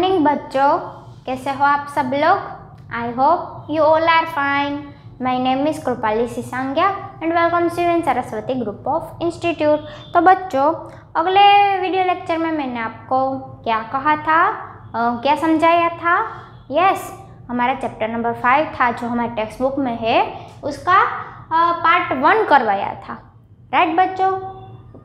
Morning बच्चों, कैसे हो आप सब लोग? I hope you all are fine. My name is Kripali Sisangya and welcome to UN Saraswati group of institute. तो बच्चों, अगले वीडियो लेक्चर में मैंने आपको क्या कहा था, क्या समझाया था? यस, हमारा चैप्टर नंबर 5 था जो हमारे टेक्स्ट बुक में है, उसका पार्ट 1 करवाया था। राइट बच्चों,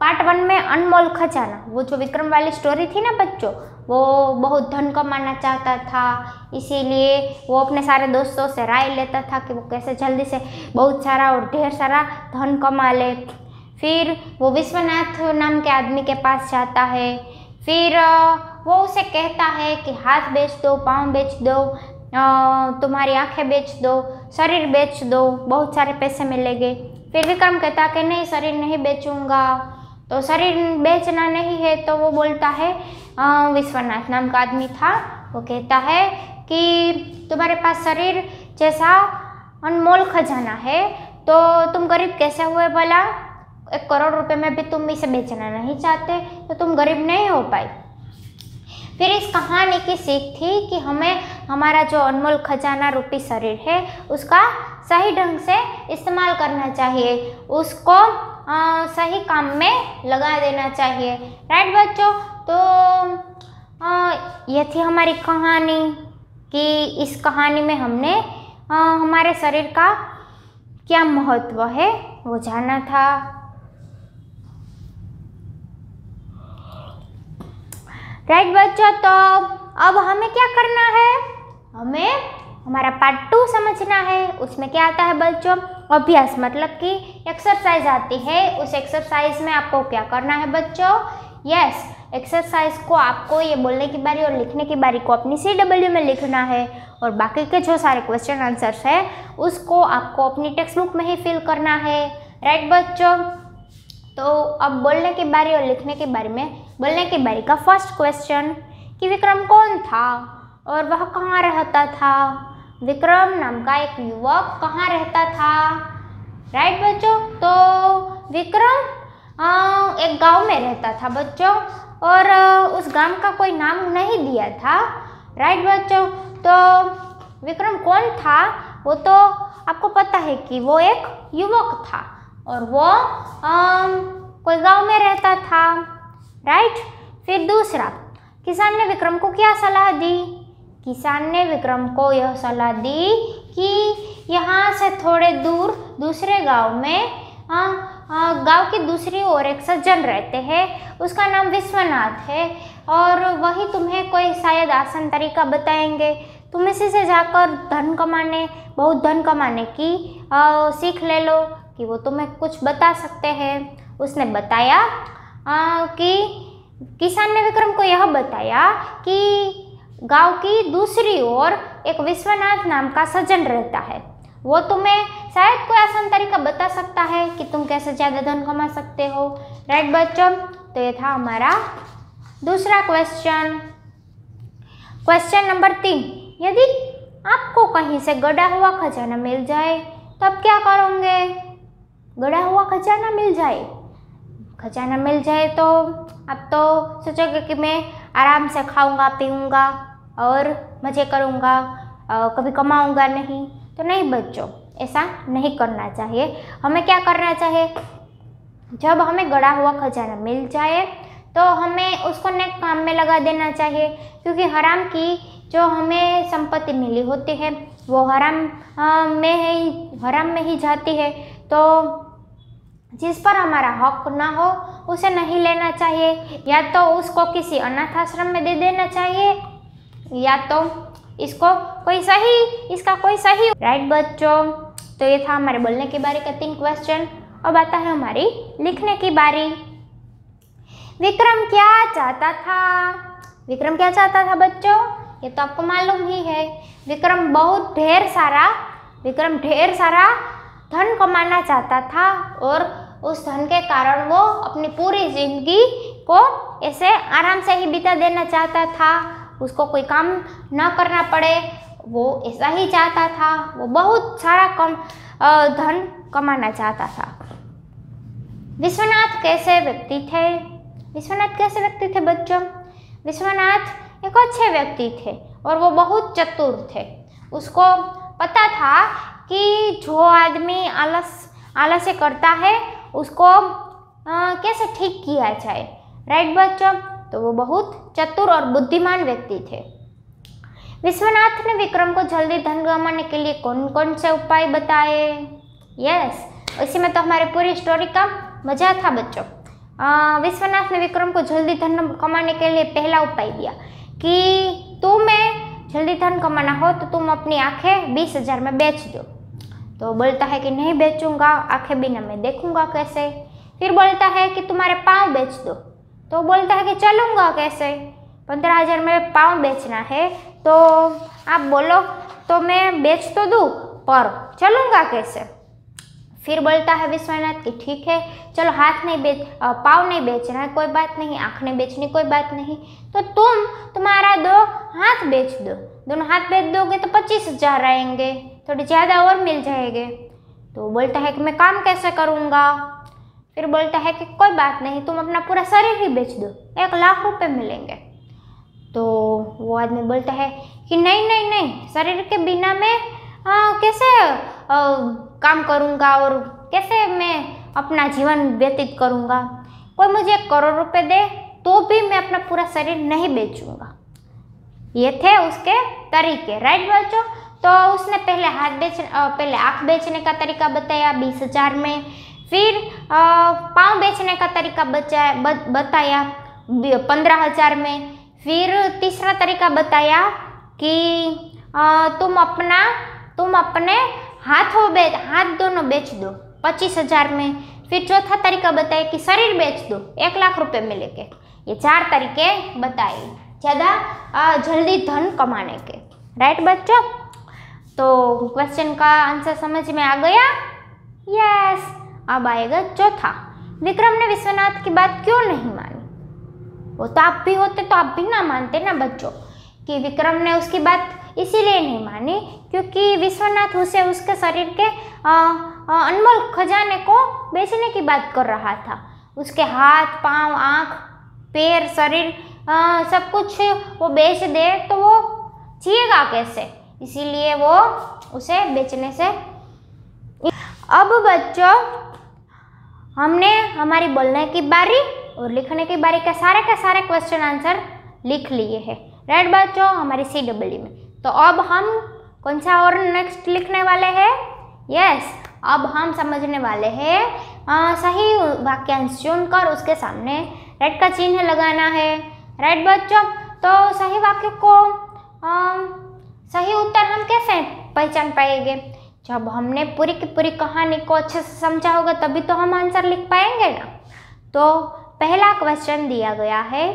पार्ट 1 में अनमोल खजाना, वो जो विक्रम वाली स्टोरी थी ना बच्चों, वो बहुत धन कमाना चाहता था, इसीलिए वो अपने सारे दोस्तों से राय लेता था कि वो कैसे जल्दी से बहुत सारा और ढेर सारा धन कमा ले। फिर वो विश्वनाथ नाम के आदमी के पास जाता है। फिर वो उसे कहता है कि हाथ बेच दो, पाँव बेच दो, तुम्हारी आंखें बेच दो, शरीर बेच दो, बहुत सारे पैसे मिलेंगे। फिर विक्रम कहता कि नहीं, शरीर नहीं बेचूंगा। तो शरीर बेचना नहीं है तो वो बोलता है, विश्वनाथ नाम का आदमी था, वो कहता है कि तुम्हारे पास शरीर जैसा अनमोल खजाना है तो तुम गरीब कैसे हुए भला? 1 करोड़ रुपए में भी तुम इसे बेचना नहीं चाहते तो तुम गरीब नहीं हो पाए। फिर इस कहानी की सीख थी कि हमें हमारा जो अनमोल खजाना रूपी शरीर है उसका सही ढंग से इस्तेमाल करना चाहिए, उसको सही काम में लगा देना चाहिए। राइट बच्चों, तो ये थी हमारी कहानी कि इस कहानी में हमने हमारे शरीर का क्या महत्व है वो जाना था। राइट बच्चों, तो अब हमें क्या करना है? हमें हमारा पार्ट 2 समझना है। उसमें क्या आता है बच्चों? अभ्यास, मतलब कि एक्सरसाइज आती है। उस एक्सरसाइज में आपको क्या करना है बच्चों? यस, एक्सरसाइज को आपको ये बोलने की बारी और लिखने की बारी को अपनी CW में लिखना है, और बाकी के जो सारे क्वेश्चन आंसर्स है उसको आपको अपनी टेक्स्ट बुक में ही फिल करना है। राइट बच्चों, तो अब बोलने की बारी और लिखने की बारी में, बोलने की बारी का फर्स्ट क्वेश्चन कि विक्रम कौन था और वह कहाँ रहता था? विक्रम नाम का एक युवक कहाँ रहता था? राइट बच्चों, तो विक्रम एक गांव में रहता था बच्चों, और उस गांव का कोई नाम नहीं दिया था। राइट बच्चों, तो विक्रम कौन था वो तो आपको पता है कि वो एक युवक था और वो कोई गांव में रहता था। राइट, फिर दूसरा, किसान ने विक्रम को क्या सलाह दी? किसान ने विक्रम को यह सलाह दी कि यहाँ से थोड़े दूर दूसरे गांव में गांव की दूसरी ओर एक सज्जन रहते हैं, उसका नाम विश्वनाथ है, और वही तुम्हें कोई शायद आसान तरीका बताएंगे। तुम इसी से जाकर बहुत धन कमाने की सीख ले लो कि वो तुम्हें कुछ बता सकते हैं। उसने बताया कि किसान ने विक्रम को यह बताया कि गांव की दूसरी ओर एक विश्वनाथ नाम का सज्जन रहता है, वो तुम्हें शायद कोई आसान तरीका बता सकता है कि तुम कैसे ज़्यादा धन कमा सकते हो। राइट बच्चों, तो ये था हमारा दूसरा क्वेश्चन। क्वेश्चन नंबर 3, यदि आपको कहीं से गड़ा हुआ खजाना मिल जाए तब क्या करोगे? गड़ा हुआ खजाना मिल जाए तो अब तो सोचोगे कि मैं आराम से खाऊंगा, पीऊंगा और मज़े करूंगा, कभी कमाऊंगा नहीं। तो नहीं बच्चों, ऐसा नहीं करना चाहिए। हमें क्या करना चाहिए? जब हमें गड़ा हुआ खजाना मिल जाए तो हमें उसको नेक काम में लगा देना चाहिए, क्योंकि हराम की जो हमें संपत्ति मिली होती है वो हराम में ही जाती है। तो जिस पर हमारा हक ना हो उसे नहीं लेना चाहिए, या तो उसको किसी अनाथ आश्रम में दे देना चाहिए, या तो इसका कोई सही। राइट बच्चों, तो ये था हमारे बोलने की बारी का 3 क्वेश्चन। अब आता है हमारी लिखने की बारी। विक्रम क्या चाहता था बच्चों? ये तो आपको मालूम ही है। विक्रम ढेर सारा धन कमाना चाहता था, और उस धन के कारण वो अपनी पूरी जिंदगी को ऐसे आराम से ही बिता देना चाहता था, उसको कोई काम ना करना पड़े, वो ऐसा ही चाहता था। वो बहुत सारा धन कमाना चाहता था। विश्वनाथ कैसे व्यक्ति थे बच्चों? विश्वनाथ एक अच्छे व्यक्ति थे और वो बहुत चतुर थे। उसको पता था कि जो आदमी आलस्य करता है उसको कैसे ठीक किया जाए। राइट बच्चों, तो वो बहुत चतुर और बुद्धिमान व्यक्ति थे। विश्वनाथ ने विक्रम को जल्दी धन कमाने के लिए कौन कौन से उपाय बताए? यस, इसी में तो हमारी पूरी स्टोरी का मजा था बच्चों। विश्वनाथ ने विक्रम को जल्दी धन कमाने के लिए पहला उपाय दिया कि तुम्हें जल्दी धन कमाना हो तो तुम अपनी आंखें 20,000 में बेच दो। तो बोलता है कि नहीं बेचूंगा, आंखें बिना मैं देखूंगा कैसे। फिर बोलता है कि तुम्हारे पाँव बेच दो। तो बोलता है कि चलूंगा कैसे, 15,000 में पाँव बेचना है, तो आप बोलो तो मैं बेच तो दूँ पर चलूंगा कैसे। फिर बोलता है विश्वनाथ कि ठीक है चलो पाँव नहीं बेचना है कोई बात नहीं, आँख नहीं बेचनी कोई बात नहीं, तो तुम्हारा 2 हाथ बेच दो। दोनों हाथ बेच दोगे तो 25,000 आएंगे, थोड़ी ज़्यादा और मिल जाएंगे। तो बोलता है कि मैं काम कैसे करूँगा। फिर बोलता है कि कोई बात नहीं, तुम अपना पूरा शरीर ही बेच दो, 1,00,000 रुपये मिलेंगे। तो वो आदमी बोलता है कि नहीं नहीं नहीं, शरीर के बिना मैं कैसे काम करूँगा और कैसे मैं अपना जीवन व्यतीत करूँगा। कोई मुझे 1 करोड़ रुपए दे तो भी मैं अपना पूरा शरीर नहीं बेचूंगा। ये थे उसके तरीके। राइट बच्चों, तो उसने पहले आँख बेचने का तरीका बताया 20,000 में, फिर पाँव बेचने का तरीका बताया 15,000 में, फिर तीसरा तरीका बताया कि तुम अपने हाथ दोनों बेच दो 25,000 में, फिर चौथा तरीका बताया कि शरीर बेच दो 1,00,000 रुपये मिलेंगे। ये 4 तरीके बताए ज़्यादा जल्दी धन कमाने के। राइट बच्चों, तो क्वेश्चन का आंसर समझ में आ गया? यस। अब आएगा चौथा, विक्रम ने विश्वनाथ की बात क्यों नहीं मानी? वो तो आप भी होते तो आप भी ना मानते ना बच्चों, कि विक्रम ने उसकी बात इसीलिए नहीं मानी क्योंकि विश्वनाथ उसे उसके शरीर के अनमोल खजाने को बेचने की बात कर रहा था। उसके हाथ, पाँव, आँख, पैर, शरीर सब कुछ वो बेच दे तो वो जिएगा कैसे, इसीलिए वो उसे बेचने से। अब बच्चों हमने हमारी बोलने की बारी और लिखने की बारी के सारे क्वेश्चन आंसर लिख लिए हैं। राइट बच्चों, हमारी CWE में। तो अब हम कौन सा और नेक्स्ट लिखने वाले हैं? यस, अब हम समझने वाले हैं सही वाक्यांश चुनकर उसके सामने राइट का चिन्ह लगाना है। राइट बच्चों, तो सही वाक्य को सही उत्तर हम कैसे पहचान पाएंगे? जब हमने पूरी की पूरी कहानी को अच्छे से समझा होगा तभी तो हम आंसर लिख पाएंगे ना। तो पहला क्वेश्चन दिया गया है,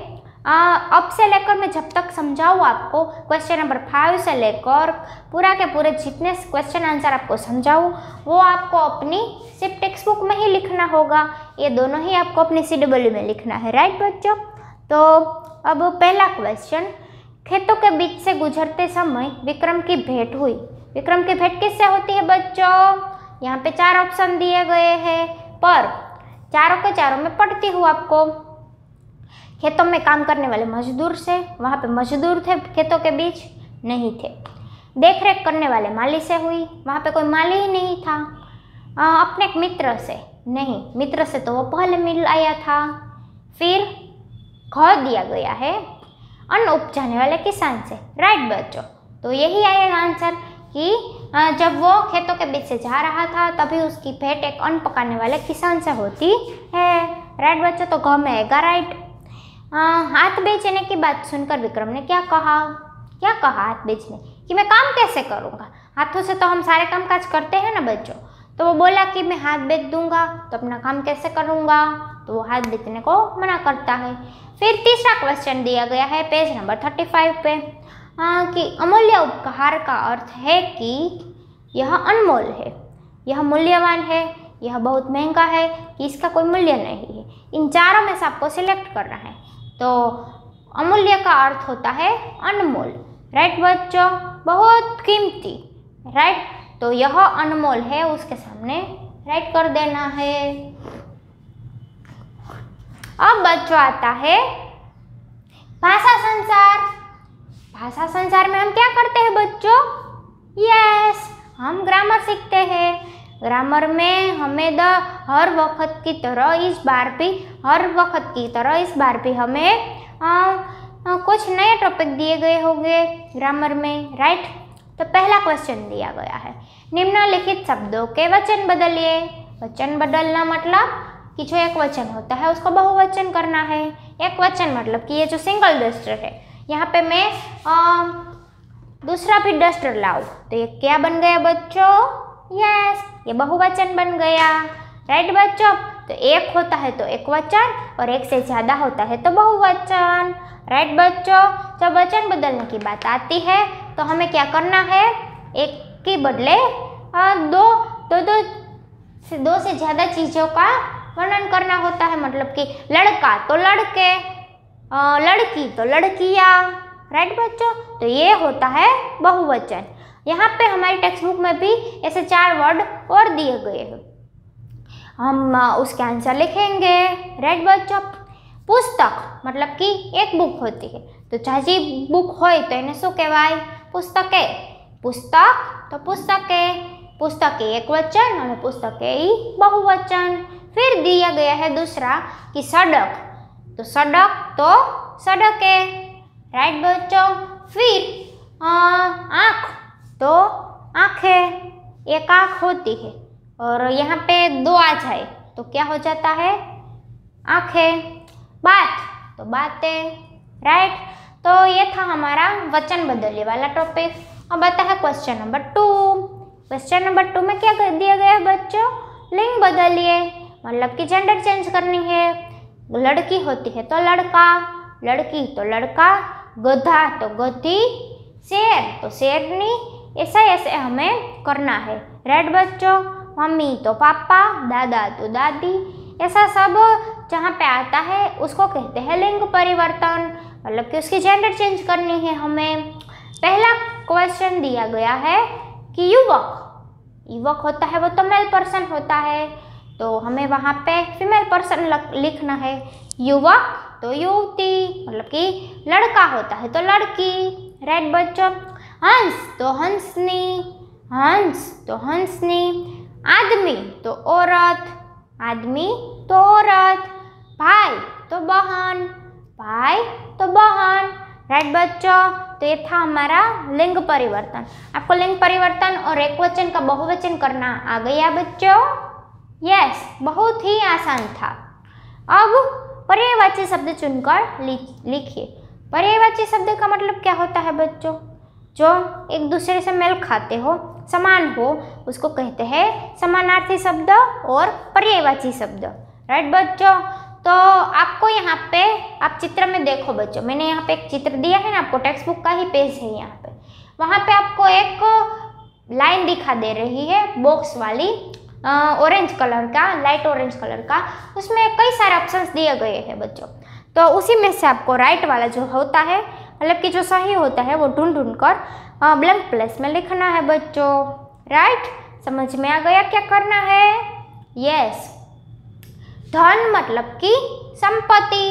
अब से लेकर मैं जब तक समझाऊँ आपको क्वेश्चन नंबर 5 से लेकर पूरा के पूरे जितने क्वेश्चन आंसर आपको समझाऊँ वो आपको अपनी सिर्फ टेक्स्ट बुक में ही लिखना होगा। ये दोनों ही आपको अपनी CWE में लिखना है। राइट बच्चों, तो अब पहला क्वेश्चन, खेतों के बीच से गुजरते समय विक्रम की भेंट हुई। विक्रम की भेंट किससे होती है बच्चों? यहाँ पे 4 ऑप्शन दिए गए हैं पर चारों के चारों में पढ़ती हूँ आपको। खेतों में काम करने वाले मजदूर से, वहाँ पे मजदूर थे खेतों के बीच नहीं थे। देख रेख करने वाले माली से हुई, वहाँ पे कोई माली ही नहीं था। अपने एक मित्र से नहीं, मित्र से तो वो पहले मिल आया था। फिर ख दिया गया है अन्न उपजाने वाले किसान से। राइट बच्चों, तो यही आएगा आंसर कि जब वो खेतों के बीच से जा रहा था तभी उसकी भेंट एक अन्न पकाने वाले किसान से होती है। राइट बच्चों, तो घ में आएगा राइट। हाथ बेचने की बात सुनकर विक्रम ने क्या कहा? हाथ बेचने कि मैं काम कैसे करूँगा? हाथों से तो हम सारे काम काज करते हैं ना बच्चों। तो वो बोला कि मैं हाथ बेच दूंगा तो अपना काम कैसे करूँगा? तो वो हाथ बेचने को मना करता है। फिर तीसरा क्वेश्चन दिया गया है पेज नंबर 35 पे कि अमूल्य उपहार का अर्थ है कि यह अनमोल है, यह मूल्यवान है, यह बहुत महंगा है कि इसका कोई मूल्य नहीं है। इन चारों में से आपको सिलेक्ट करना है। तो अमूल्य का अर्थ होता है अनमोल। राइट बच्चों, बहुत कीमती। राइट, तो यह अनमोल है, उसके सामने राइट कर देना है। अब बच्चों आता है भाषा संसार। भाषा संचार में हम क्या करते हैं बच्चों? यस, हम ग्रामर सीखते हैं। ग्रामर में हमें हर वक्त की तरह इस बार भी हमें कुछ नए टॉपिक दिए गए होंगे ग्रामर में, राइट। तो पहला क्वेश्चन दिया गया है, निम्नलिखित शब्दों के वचन बदलिए। वचन बदलना मतलब कि जो एक वचन होता है उसको बहुवचन करना है। एक वचन मतलब कि ये जो सिंगल डस्टर है, यहाँ पे मैं दूसरा भी डस्टर लाऊं तो ये क्या बन गया बच्चों? यस, ये बहुवचन बन गया, राइट बच्चों। तो एक होता है तो एक वचन और एक से ज़्यादा होता है तो बहुवचन, राइट बच्चों। जब वचन बदलने की बात आती है तो हमें क्या करना है? एक के बदले दो से ज़्यादा चीज़ों का वर्णन करना होता है। मतलब कि लड़का तो लड़के, लड़की तो लड़कियाँ, राइट बच्चों। तो ये होता है बहुवचन। यहाँ पे हमारी टेक्स्ट बुक में भी ऐसे 4 वर्ड और दिए गए हैं, हम उसके आंसर लिखेंगे, राइट बच्चों। पुस्तक मतलब कि एक बुक होती है, तो चाची बुक होय तो એને શું કહેવાય? પુસ્તકે। पुस्तक तो पुस्तके, पुस्तके एक वचन और पुस्तके बहुवचन। फिर दिया गया है दूसरा कि सड़क, तो सड़क तो सड़के, राइट बच्चों। फिर आँख तो आँखें, एक आँख होती है और यहाँ पे 2 आ जाए तो क्या हो जाता है? आँखें। बात तो बातें, राइट। तो ये था हमारा वचन बदलने वाला टॉपिक। अब आता है क्वेश्चन नंबर 2। क्वेश्चन नंबर 2 में क्या कर दिया गया है बच्चों? लिंग बदलिए, मतलब कि जेंडर चेंज करनी है। लड़की होती है तो लड़का, लड़की तो लड़का, गधा तो गधी, शेर तो शेरनी, ऐसे हमें करना है, राइट बच्चों। मम्मी तो पापा, दादा तो दादी, ऐसा सब जहाँ पे आता है उसको कहते हैं लिंग परिवर्तन, मतलब कि उसकी जेंडर चेंज करनी है हमें। पहला क्वेश्चन दिया गया है कि युवक, युवक होता है वो तो मेल पर्सन होता है, तो हमें वहाँ पे फीमेल पर्सन लिखना है। युवक तो युवती, मतलब कि लड़का होता है तो लड़की, राइट बच्चों। हंस तो हंसनी, हंस तो हंसनी। आदमी तो औरत, आदमी तो औरत। भाई तो बहन, भाई तो बहन, राइट बच्चों। तो ये था हमारा लिंग परिवर्तन। आपको लिंग परिवर्तन और एक वचन का बहुवचन करना आ गया बच्चों? यस, बहुत ही आसान था। अब पर्यायवाची शब्द चुनकर लिखिए। पर्यायवाची शब्द का मतलब क्या होता है बच्चों? जो एक दूसरे से मेल खाते हो, समान हो, उसको कहते हैं समानार्थी शब्द और पर्यायवाची शब्द, राइट बच्चों। तो आपको यहाँ पे आप चित्र में देखो बच्चों, मैंने यहाँ पे एक चित्र दिया है ना, आपको टेक्स्ट बुक का ही पेज है यहाँ पे। वहाँ पे आपको एक लाइन दिखा दे रही है बॉक्स वाली, ऑरेंज कलर का, लाइट ऑरेंज कलर का। उसमें कई सारे ऑप्शंस दिए गए हैं बच्चों। तो उसी में से आपको राइट वाला जो होता है, मतलब कि जो सही होता है, वो ढूंढ कर ब्लैंक प्लेस में लिखना है बच्चों, राइट। समझ में आ गया क्या करना है? यस। धन मतलब कि संपत्ति,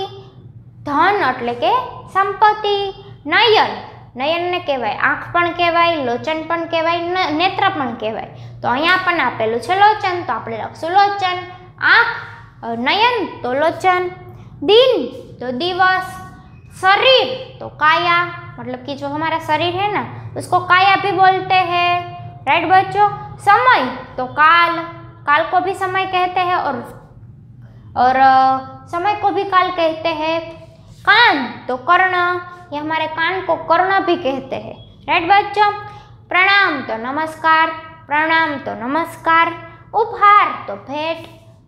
धन એટલે કે સંપત્તિ। નયન, નયનને કહેવાય આંખ પણ કહેવાય, લોચન પણ કહેવાય, નેત્ર પણ કહેવાય। તો અહીંયા પણ આપેલું છે લોચન, તો આપણે લખશું લોચન। આંખ, નયન તો લોચન। दिन तो दिवस। शरीर तो काया, मतलब कि जो हमारा शरीर है ना उसको काया भी बोलते हैं, राइट बच्चों। समय तो काल, काल को भी समय कहते हैं और समय को भी काल कहते हैं। कान तो कर्ण, ये हमारे कान को कर्ण भी कहते हैं, राइट बच्चों। प्रणाम तो नमस्कार, प्रणाम तो नमस्कार। उपहार तो भेंट,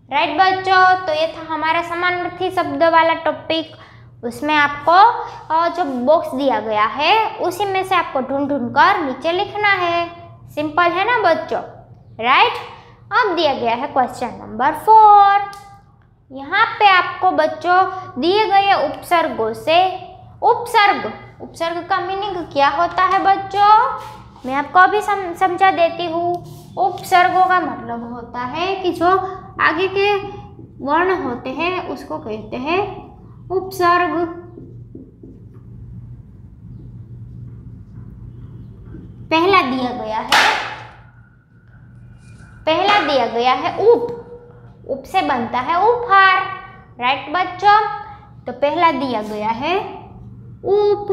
राइट बच्चों। तो ये था हमारा समानार्थी शब्द वाला टॉपिक। उसमें आपको जो बॉक्स दिया गया है उसी में से आपको ढूंढ कर नीचे लिखना है। सिंपल है ना बच्चों, राइट। अब दिया गया है क्वेश्चन नंबर 4। यहाँ पे आपको बच्चों दिए गए उपसर्गों से, उपसर्ग, उपसर्ग का मीनिंग क्या होता है बच्चों? मैं आपको अभी समझा देती हूँ। उपसर्गों का मतलब होता है कि जो आगे के वर्ण होते हैं उसको कहते हैं उपसर्ग। पहला दिया गया है उप। उप से बनता है उपहार। राइट बच्चों, तो पहला दिया गया है उप,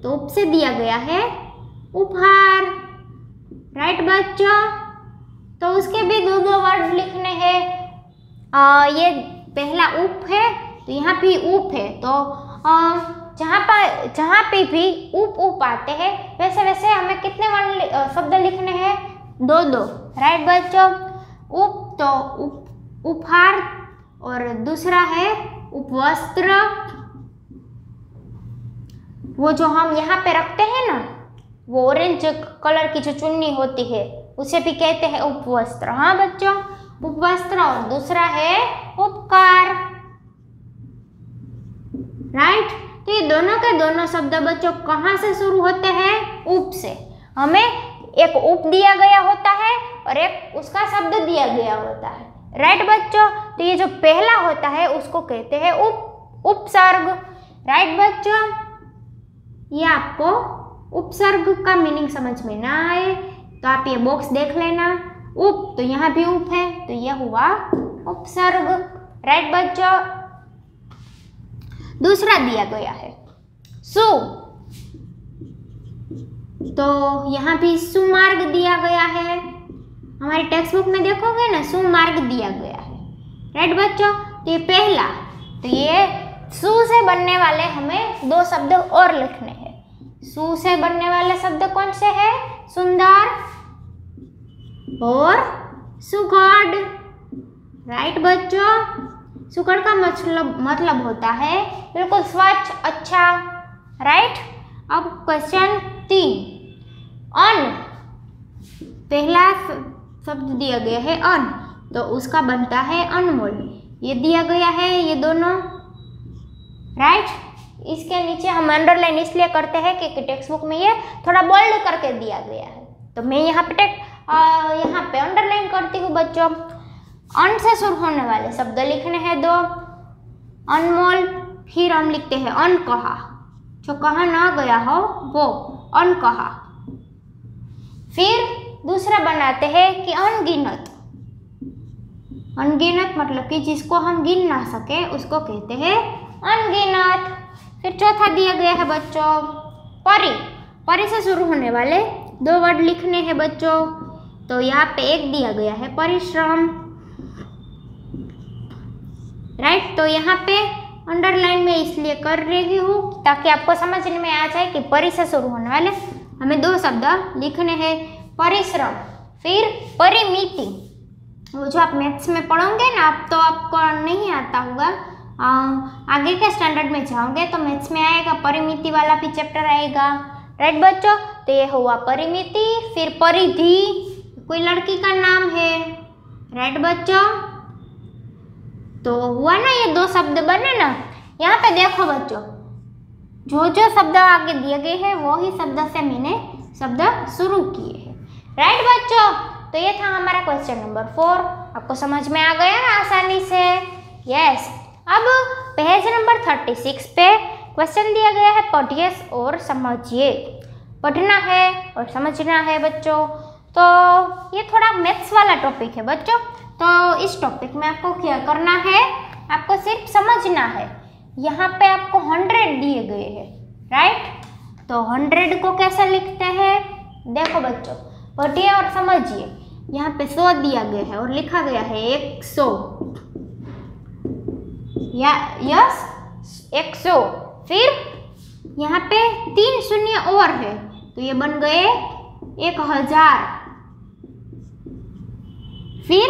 तो उप से दिया गया है उपहार। राइट बच्चों, तो उसके भी दो वर्ड लिखने हैं। ये पहला उप है, तो यहाँ भी उप है, तो जहाँ पे भी उप आते हैं वैसे वैसे हमें कितने वर्ड शब्द लिखने हैं? दो। राइट बच्चों, उप तो उपहार और दूसरा है उपवस्त्र। वो जो हम यहाँ पे रखते हैं ना, वो ऑरेंज कलर की जो चुन्नी होती है उसे भी कहते हैं उपवस्त्र। हाँ बच्चों, उपवस्त्र। और दूसरा है उपकार। राइट, तो ये दोनों के दोनों शब्द बच्चों कहाँ से शुरू होते हैं? उप से। हमें एक उप दिया गया होता है और एक उसका शब्द दिया गया होता है। राइट बच्चों, तो ये जो पहला होता है उसको कहते हैं उपसर्ग। राइट बच्चों, ये आपको उपसर्ग का मीनिंग समझ में ना आए तो आप ये बॉक्स देख लेना। उप, तो यहाँ भी उप है, तो यह हुआ उपसर्ग। राइट बच्चों, दूसरा दिया गया है सु, तो यहाँ भी सुमार्ग दिया गया है। हमारी टेक्स्ट बुक में देखोगे ना, सुमार्ग दिया गया है। राइट बच्चों, तो ये पहला, तो ये सु से बनने वाले हमें दो शब्द और लिखने हैं। सु से बनने वाले शब्द कौन से हैं? सुंदर और सुघड़। राइट बच्चों, सुघड़ का मतलब होता है बिल्कुल स्वच्छ, अच्छा। राइट, अब क्वेश्चन 3, अन। पहला शब्द दिया गया है अन, तो उसका बनता है अनमोल। ये दिया गया है, ये दोनों। राइट, इसके नीचे हम अंडरलाइन इसलिए करते हैं क्योंकि टेक्स्ट बुक में ये थोड़ा बोल्ड करके दिया गया है, तो मैं यहाँ पे अंडरलाइन करती हूँ बच्चों। अन से शुरू होने वाले शब्द लिखने हैं दो, अनमोल। फिर हम लिखते हैं अनकहा, जो कहा ना गया हो वो अनकहा। फिर दूसरा बनाते हैं कि अनगिनत। अनगिनत मतलब कि जिसको हम गिन ना सके उसको कहते हैं अनगिनत। फिर चौथा दिया गया है बच्चों परि। परि से शुरू होने वाले दो वर्ड लिखने हैं बच्चों, तो यहाँ पे एक दिया गया है परिश्रम। राइट, तो यहाँ पे अंडरलाइन में इसलिए कर रही हूँ ताकि आपको समझ में आ जाए कि परि से शुरू होने वाले हमें दो शब्द लिखने हैं, परिश्रम फिर परिमिति। वो जो आप मैथ्स में पढ़ोगे ना, अब तो आपको नहीं आता होगा, आगे के स्टैंडर्ड में जाओगे तो मैथ्स में आएगा, परिमिति वाला भी चैप्टर आएगा। राइट बच्चों, तो ये हुआ परिमिति। फिर परिधि, कोई लड़की का नाम है। राइट बच्चों, तो हुआ ना, ये दो शब्द बने ना। यहाँ पे देखो बच्चों, जो शब्द आगे दिए गए हैं वो ही शब्द से मैंने शब्द शुरू किए हैं। राइट बच्चों, तो ये था हमारा क्वेश्चन नंबर 4। आपको समझ में आ गया ना आसानी से? यस। अब पेज नंबर 36 पे क्वेश्चन दिया गया है, पढ़िए और समझिए। पढ़ना है और समझना है बच्चों। तो ये थोड़ा मैथ्स वाला टॉपिक है बच्चों, तो इस टॉपिक में आपको क्या करना है, आपको सिर्फ समझना है। यहाँ पे आपको 100 दिए गए हैं। राइट, तो 100 को कैसे लिखते हैं? देखो बच्चों, पढ़िए और समझिए। यहाँ पे 100 दिया गया है और लिखा गया है 100। यस, 100। फिर यहाँ पे 3 शून्य और है, तो ये बन गए 1000। फिर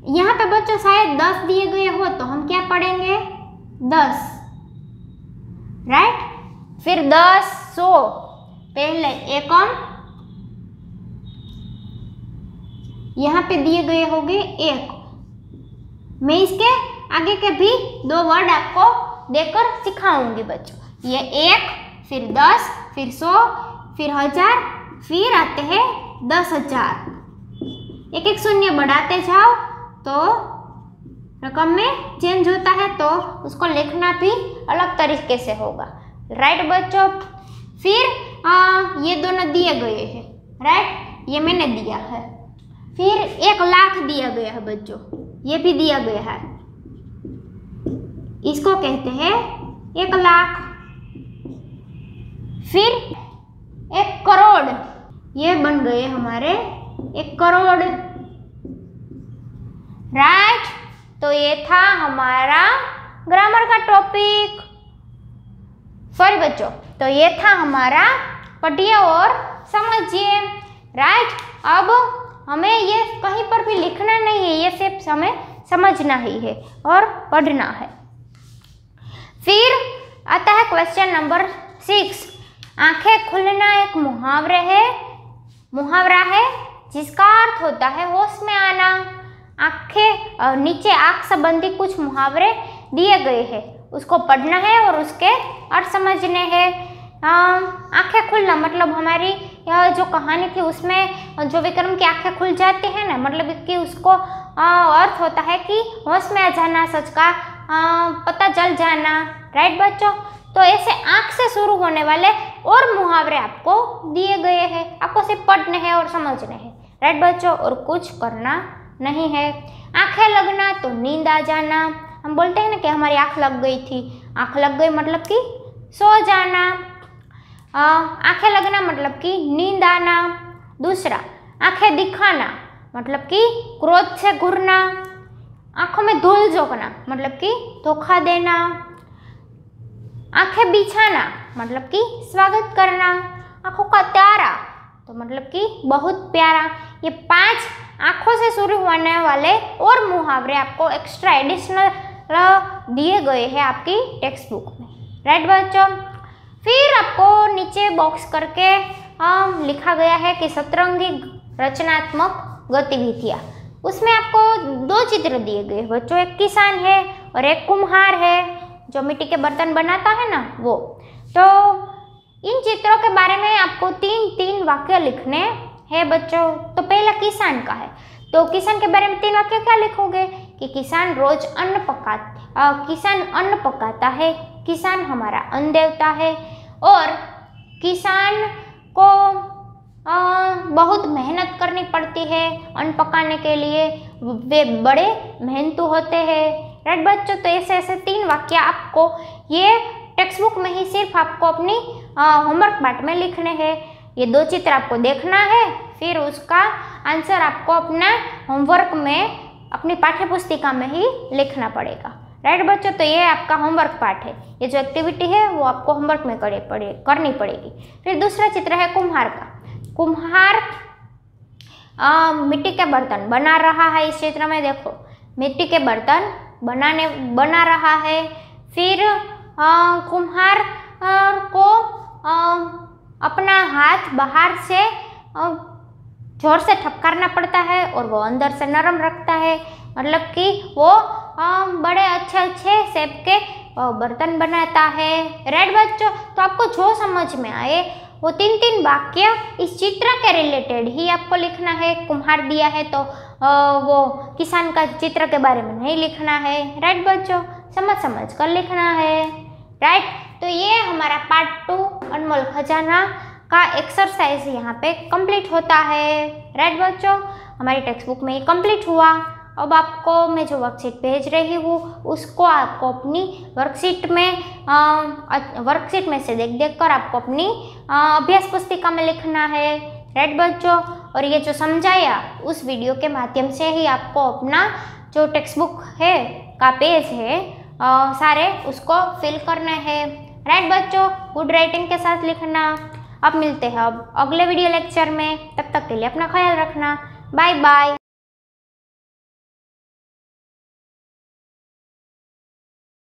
यहाँ पे बच्चों शायद 10 दिए गए हो, तो हम क्या पढ़ेंगे? 10। राइट, फिर 10, 100, पहले एकम, यहाँ पे दिए गए होंगे 1। मैं इसके आगे के भी 2 वर्ड आपको देकर सिखाऊंगी बच्चों। ये 1, फिर 10, फिर 100, फिर 1000, फिर आते हैं 10,000। एक एक शून्य बढ़ाते जाओ तो रकम में चेंज होता है, तो उसको लिखना भी अलग तरीके से होगा। राइट बच्चों, फिर ये दोनों दिए गए हैं, राइट, ये मैंने दिया है। फिर 1 लाख दिया गया है बच्चों, ये भी दिया गया है, इसको कहते हैं 1 लाख। फिर 1 करोड़, ये बन गए हमारे 1 करोड़, राइट। तो ये था हमारा ग्रामर का टॉपिक, सॉरी बच्चों, तो ये था हमारा पढ़िए और समझिए, राइट। अब हमें ये कहीं पर भी लिखना नहीं है, ये सिर्फ हमें समझना ही है और पढ़ना है। फिर आता है क्वेश्चन नंबर 6। आंखें खुलना एक मुहावरा है जिसका अर्थ होता है होश में आना। आंखें नीचे आंख संबंधी कुछ मुहावरे दिए गए हैं, उसको पढ़ना है और उसके अर्थ समझने हैं। आंखें खुलना मतलब हमारी यह जो कहानी थी उसमें जो विक्रम की आंखें खुल जाती है ना, मतलब कि उसको अर्थ होता है कि होश में आ जाना, सच का पता चल जाना, राइट बच्चों। तो ऐसे आंख से शुरू होने वाले और मुहावरे आपको दिए गए हैं, आपको सिर्फ पढ़ने हैं और समझने हैं, राइट बच्चों, और कुछ करना नहीं है। आंखें लगना तो नींद आ जाना, हम बोलते हैं ना कि हमारी आंख लग गई थी, आंख लग गई मतलब कि सो जाना। आंखें लगना मतलब कि नींद आना। दूसरा, आंखें दिखाना मतलब कि क्रोध से घूरना। आंखों में धूल झोंकना मतलब कि धोखा देना। आंखें बिछाना मतलब कि स्वागत करना। आंखों का तारा तो मतलब कि बहुत प्यारा। ये 5 आंखों से शुरू होने वाले और मुहावरे आपको एक्स्ट्रा एडिशनल दिए गए हैं आपकी टेक्स्ट बुक में, राइट बच्चों। फिर आपको नीचे बॉक्स करके लिखा गया है कि सतरंगी रचनात्मक गतिविधियाँ। उसमें आपको 2 चित्र दिए गए बच्चों, एक किसान है और एक कुम्हार है जो मिट्टी के बर्तन बनाता है ना वो। तो इन चित्रों के बारे में आपको 3 वाक्य लिखने हैं बच्चों। तो पहला किसान का है, तो किसान के बारे में 3 वाक्य क्या लिखोगे कि किसान रोज किसान अन्न पकाता है, किसान हमारा अन्न देवता है, और किसान को बहुत मेहनत करनी पड़ती है अन्न पकाने के लिए, वे बड़े मेहनतू होते हैं, राइट बच्चों। तो ऐसे 3 वाक्य आपको ये टेक्स्ट बुक में ही सिर्फ आपको अपनी होमवर्क पार्ट में लिखने हैं। ये 2 चित्र आपको देखना है, फिर उसका आंसर आपको अपना होमवर्क में अपनी पाठ्य पुस्तिका में ही लिखना पड़ेगा, राइट बच्चों। तो ये आपका होमवर्क पार्ट है, ये जो एक्टिविटी है वो आपको होमवर्क में करनी पड़ेगी। फिर दूसरा चित्र है कुम्हार का। कुम्हार मिट्टी के बर्तन बना रहा है। इस चित्र में देखो मिट्टी के बर्तन बना रहा है। फिर कुम्हार को अपना हाथ बाहर से जोर से ठपकारना पड़ता है और वो अंदर से नरम रखता है, मतलब कि वो बड़े अच्छे शेप के बर्तन बनाता है, राइट बच्चों। तो आपको जो समझ में आए वो 3 वाक्य इस चित्र के रिलेटेड ही आपको लिखना है। कुम्हार दिया है तो वो किसान का चित्र के बारे में नहीं लिखना है, राइट बच्चों, समझ कर लिखना है, राइट। तो ये हमारा पार्ट 2 अनमोल खजाना का एक्सरसाइज यहाँ पे कंप्लीट होता है, राइट बच्चों। हमारी टेक्स्ट बुक में ये कंप्लीट हुआ। अब आपको मैं जो वर्कशीट भेज रही हूँ उसको आपको अपनी वर्कशीट में से देख कर आपको अपनी अभ्यास पुस्तिका में लिखना है, राइट बच्चों। और ये जो समझाया उस वीडियो के माध्यम से ही आपको अपना जो टेक्स्ट बुक है का पेज है सारे उसको फिल करना है, राइट बच्चों। गुड राइटिंग के साथ लिखना। अब मिलते हैं अब अगले वीडियो लेक्चर में, तब तक के लिए अपना ख्याल रखना। Bye bye.